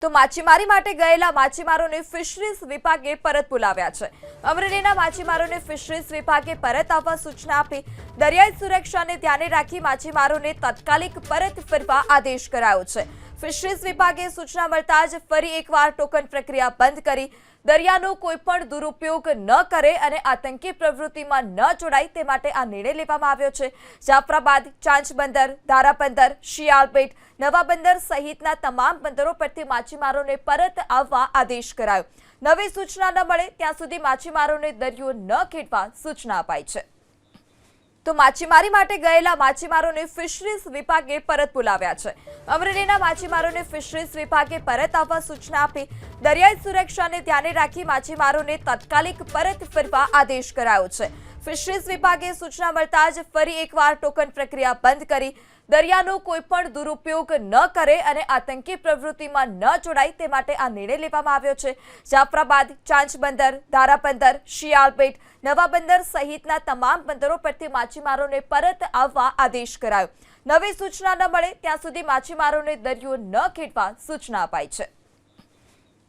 તો માછીમારી માટે ગયેલા માછીમારોને ફિશરીઝ વિભાગે પરત બોલાવ્યા છે। અમરેલીના માછીમારોને ફિશરીઝ વિભાગે પરત આવવા સૂચના આપી દરિયાઈ સુરક્ષાને ધ્યાને રાખી માછીમારોને તાત્કાલિક પરત ફરવા આદેશ કરાયો છે। ફિશરીઝ વિભાગે સૂચના મળતા જ ફરી એકવાર ટોકન પ્રક્રિયા બંધ કરી દરિયાનો કોઈપણ દુરુપયોગ ન કરે અને આતંકી પ્રવૃત્તિમાં ન જોડાય તે માટે આ નિર્ણય લેવામાં આવ્યો છે। જાફરાબાદ, ચાંચ બંદર, ધારા બંદર, શિયાળબેટ, નવા બંદર સહિતના તમામ બંદરો પરથી માછીમારોને પરત આવવા આદેશ કરાયો। નવી સૂચના ન મળે ત્યાં સુધી માછીમારોને દરિયો ન ખેડવા સૂચના અપાઈ છે। તો માછીમારી માટે ગયેલા માછીમારોને ફિશરીઝ વિભાગે પરત બોલાવ્યા છે। અમરેલીના માછીમારોને ફિશરીઝ વિભાગે પરત આવવા સૂચના આપી દરિયાઈ સુરક્ષાને ધ્યાને રાખી માછીમારોને તાત્કાલિક પરત ફરવા આદેશ કરાયો છે। ફિશરીઝ વિભાગે સૂચના મળતા જ ફરી એકવાર ટોકન પ્રક્રિયા બંધ કરી દરિયાનો કોઈપણ દુરુપયોગ ન કરે અને આતંકી પ્રવૃત્તિમાં ન જોડાય તે માટે આ નિર્ણય લેવામાં આવ્યો છે। જાફરાબાદ, ચાંચ બંદર, ધારા બંદર, શિયાળબેટ, નવા બંદર સહિતના તમામ બંદરો પરથી માછીમારોને પરત આવવા આદેશ કરાયો। નવી સૂચના ન મળે ત્યાં સુધી માછીમારોને દરિયો ન ખેડવા સૂચના અપાઈ છે।